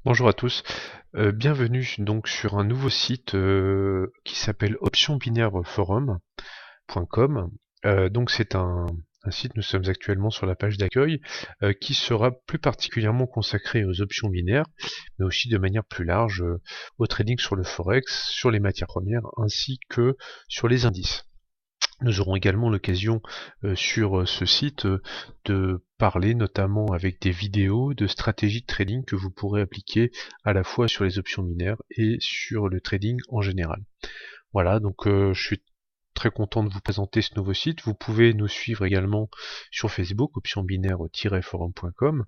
Bonjour à tous, bienvenue donc sur un nouveau site qui s'appelle optionbinaire-forum.com. Donc c'est un site, nous sommes actuellement sur la page d'accueil, qui sera plus particulièrement consacré aux options binaires, mais aussi de manière plus large au trading sur le forex, sur les matières premières, ainsi que sur les indices. Nous aurons également l'occasion sur ce site de parler notamment avec des vidéos de stratégies de trading que vous pourrez appliquer à la fois sur les options binaires et sur le trading en général. Voilà, donc je suis très content de vous présenter ce nouveau site. Vous pouvez nous suivre également sur Facebook, optionbinaire-forum.com,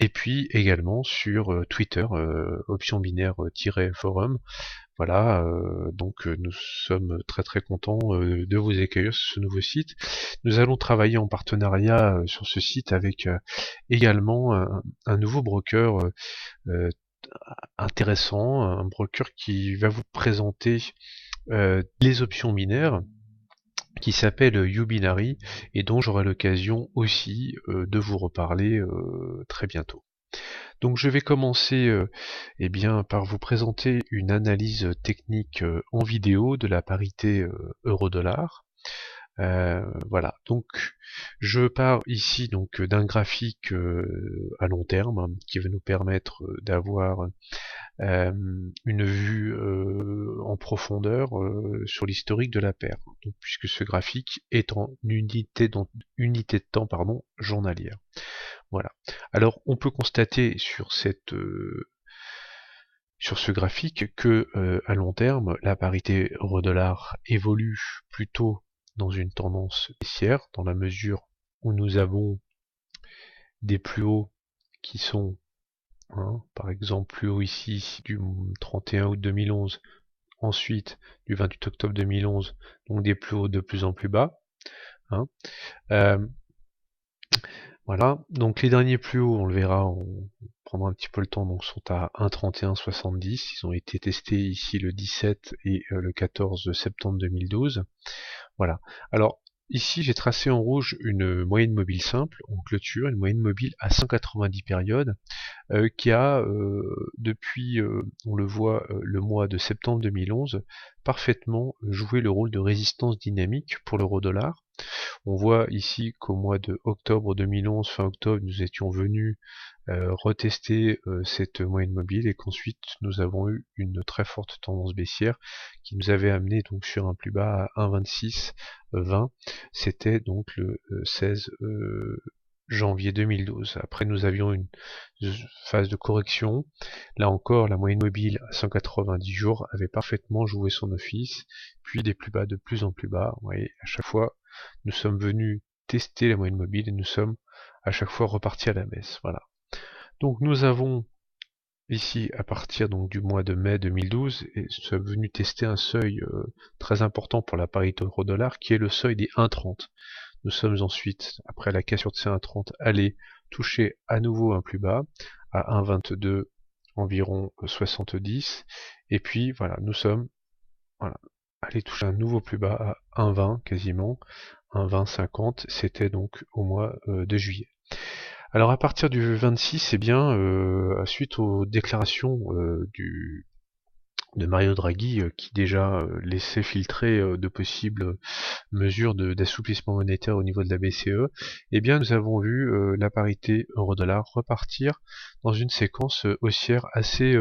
et puis également sur Twitter, optionbinaire-forum. Voilà, donc nous sommes très contents de vous accueillir sur ce nouveau site. Nous allons travailler en partenariat sur ce site avec également un nouveau broker euh, intéressant, un broker qui va vous présenter les options binaires, qui s'appelle Ubinary et dont j'aurai l'occasion aussi de vous reparler très bientôt. Donc je vais commencer eh bien, par vous présenter une analyse technique en vidéo de la parité euro-dollar. Voilà, donc je pars ici donc d'un graphique à long terme qui va nous permettre d'avoir une vue en profondeur sur l'historique de la paire, donc, puisque ce graphique est en unité de temps journalière. Voilà. Alors on peut constater sur ce graphique que à long terme, la parité euro-dollar évolue plutôt dans une tendance baissière, dans la mesure où nous avons des plus hauts qui sont, par exemple, plus haut ici du 31 août 2011, ensuite du 28 octobre 2011, donc des plus hauts de plus en plus bas. Hein. Euh, Voilà, donc les derniers plus hauts, on le verra, on prendra un petit peu le temps, donc sont à 1,3170. Ils ont été testés ici le 17 et le 14 septembre 2012. Voilà. Alors ici, j'ai tracé en rouge une moyenne mobile simple en clôture, une moyenne mobile à 190 périodes, qui a, depuis, on le voit, le mois de septembre 2011, parfaitement joué le rôle de résistance dynamique pour l'euro-dollar. On voit ici qu'au mois de octobre 2011, fin octobre, nous étions venus retester cette moyenne mobile et qu'ensuite nous avons eu une très forte tendance baissière qui nous avait amené donc sur un plus bas à 1,2620. C'était donc le 16 janvier 2012. Après nous avions une phase de correction. Là encore, la moyenne mobile à 190 jours avait parfaitement joué son office, puis des plus bas de plus en plus bas. Vous voyez, à chaque fois, nous sommes venus tester la moyenne mobile et nous sommes à chaque fois repartis à la baisse. Voilà. Donc nous avons ici à partir donc du mois de mai 2012 et nous sommes venus tester un seuil très important pour la parité euro-dollar qui est le seuil des 1,30. Nous sommes ensuite, après la cassure de ces 1,30, allés toucher à nouveau un plus bas à 1,22 environ 70 et puis voilà, nous sommes allés toucher un nouveau plus bas à 1,20 quasiment, 1,2050, c'était donc au mois de juillet. Alors à partir du 26, eh bien, suite aux déclarations de Mario Draghi, qui déjà laissait filtrer de possibles mesures d'assouplissement monétaire au niveau de la BCE, eh bien nous avons vu la parité euro-dollar repartir dans une séquence haussière assez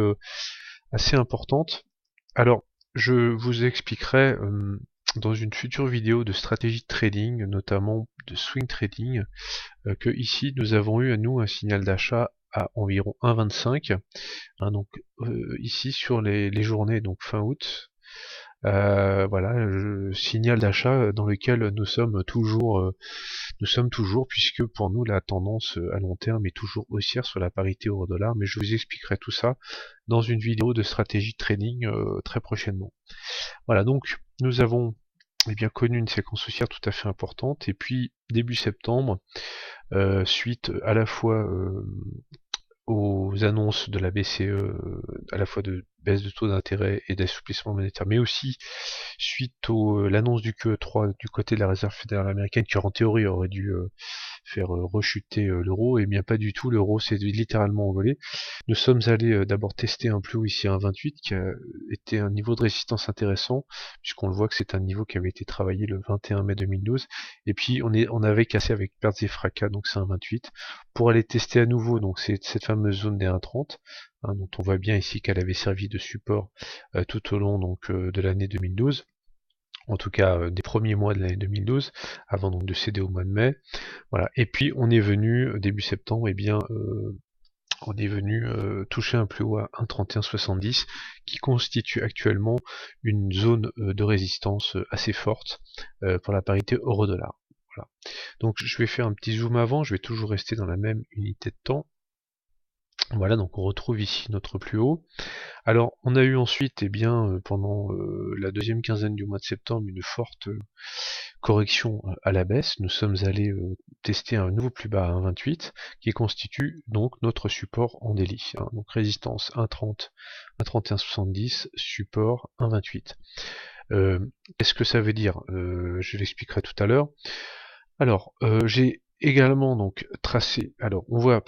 importante. Alors, je vous expliquerai dans une future vidéo de stratégie de trading, notamment de swing trading, que ici nous avons eu à nous un signal d'achat à environ 1,25, donc ici sur les journées donc fin août, voilà, signal d'achat dans lequel nous sommes toujours, puisque pour nous la tendance à long terme est toujours haussière sur la parité euro-dollar, mais je vous expliquerai tout ça dans une vidéo de stratégie de trading très prochainement. Voilà, donc nous avons bien connu une séquence haussière tout à fait importante, et puis début septembre, suite à la fois aux annonces de la BCE, à la fois de baisse de taux d'intérêt et d'assouplissement monétaire, mais aussi suite à l'annonce du QE3 du côté de la Réserve fédérale américaine, qui en théorie aurait dû faire rechuter l'euro, et bien pas du tout, l'euro s'est littéralement envolé. Nous sommes allés d'abord tester un plus haut ici à 1,28 qui a été un niveau de résistance intéressant, puisqu'on le voit que c'est un niveau qui avait été travaillé le 21 mai 2012, et puis on avait cassé avec pertes et fracas, donc c'est un 28, pour aller tester à nouveau donc c'est cette fameuse zone des 1,30, dont on voit bien ici qu'elle avait servi de support tout au long donc de l'année 2012, en tout cas des premiers mois de l'année 2012, avant donc de céder au mois de mai. Voilà. Et puis on est venu début septembre, et bien on est venu toucher un plus haut à 1,3170 qui constitue actuellement une zone de résistance assez forte pour la parité euro-dollar. Voilà. Donc je vais faire un petit zoom avant, je vais toujours rester dans la même unité de temps. Voilà, donc on retrouve ici notre plus haut. Alors on a eu ensuite, pendant la deuxième quinzaine du mois de septembre, une forte correction à la baisse. Nous sommes allés tester un nouveau plus bas à 1,28 qui constitue donc notre support en daily. Donc résistance 1,30, 1,3170, support 1,28. Qu'est-ce que ça veut dire? Je l'expliquerai tout à l'heure. Alors, j'ai également donc tracé, alors on voit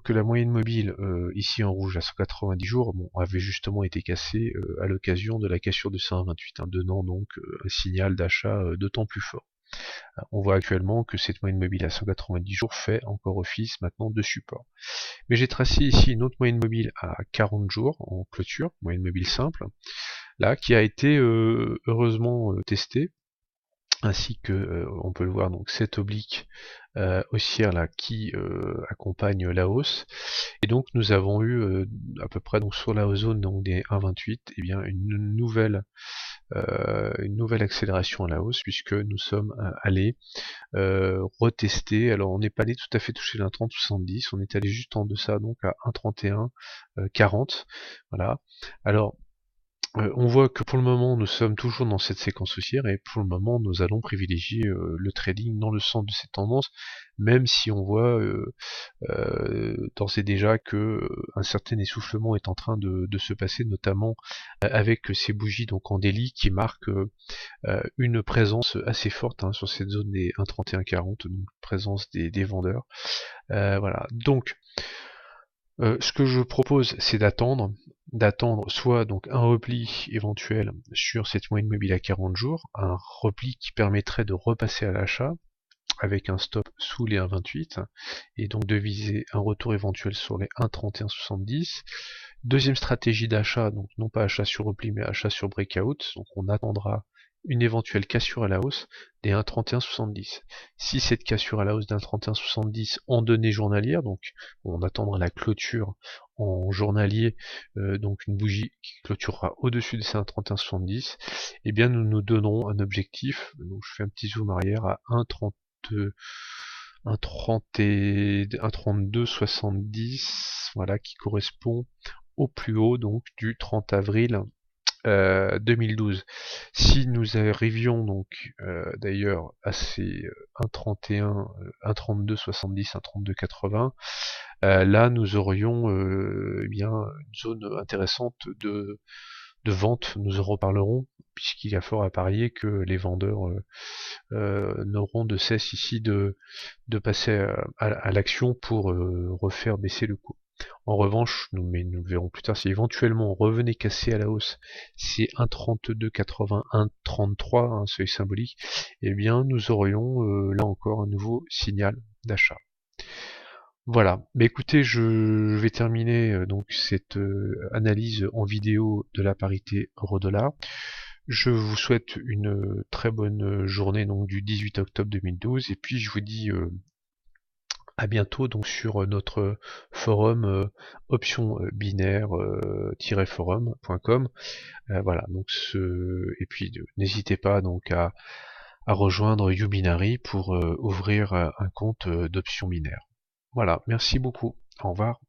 que la moyenne mobile ici en rouge à 190 jours avait justement été cassée à l'occasion de la cassure de 128, donnant donc un signal d'achat d'autant plus fort. On voit actuellement que cette moyenne mobile à 190 jours fait encore office maintenant de support. Mais j'ai tracé ici une autre moyenne mobile à 40 jours en clôture, moyenne mobile simple, là qui a été heureusement testée, ainsi que on peut le voir donc cette oblique haussière là qui accompagne la hausse, et donc nous avons eu à peu près donc sur la zone donc des 1,28 une nouvelle accélération à la hausse, puisque nous sommes allés retester. Alors on n'est pas allé tout à fait toucher l'1,3070, on est allé juste en deçà donc à 1,3140. Voilà. Alors on voit que pour le moment nous sommes toujours dans cette séquence haussière, et pour le moment nous allons privilégier le trading dans le sens de cette tendance, même si on voit d'ores et déjà que un certain essoufflement est en train de se passer, notamment avec ces bougies donc en daily qui marquent une présence assez forte sur cette zone des 1,3140, donc présence des vendeurs. Voilà. Donc ce que je propose, c'est d'attendre soit donc un repli éventuel sur cette moyenne mobile à 40 jours, un repli qui permettrait de repasser à l'achat avec un stop sous les 1,28 et donc de viser un retour éventuel sur les 1,3170. Deuxième stratégie d'achat, donc non pas achat sur repli mais achat sur breakout, donc on attendra une éventuelle cassure à la hausse des 1,3170. Si cette cassure à la hausse d'1,3170 en données journalières, donc on attendra la clôture en journalier, donc une bougie qui clôturera au-dessus de ces 1,3170, et bien nous nous donnerons un objectif, donc je fais un petit zoom arrière à 1,3270, voilà, qui correspond au plus haut donc du 30 avril 2012. Si nous arrivions donc d'ailleurs à ces 1,31, 1,3270, 1,3280, là nous aurions une zone intéressante de vente, nous en reparlerons, puisqu'il y a fort à parier que les vendeurs n'auront de cesse ici de passer à l'action pour refaire baisser le cours. En revanche, nous verrons plus tard, si éventuellement on revenait casser à la hausse ces 1,3280, 1,33, un seuil symbolique, eh bien nous aurions là encore un nouveau signal d'achat. Voilà, mais écoutez, je vais terminer donc cette analyse en vidéo de la parité euro-dollar. Je vous souhaite une très bonne journée donc du 18 octobre 2012, et puis je vous dis à bientôt donc sur notre forum option binaire-forum.com. Voilà, donc et puis n'hésitez pas donc à rejoindre Ubinary pour ouvrir un compte d'options binaires. Voilà, merci beaucoup. Au revoir.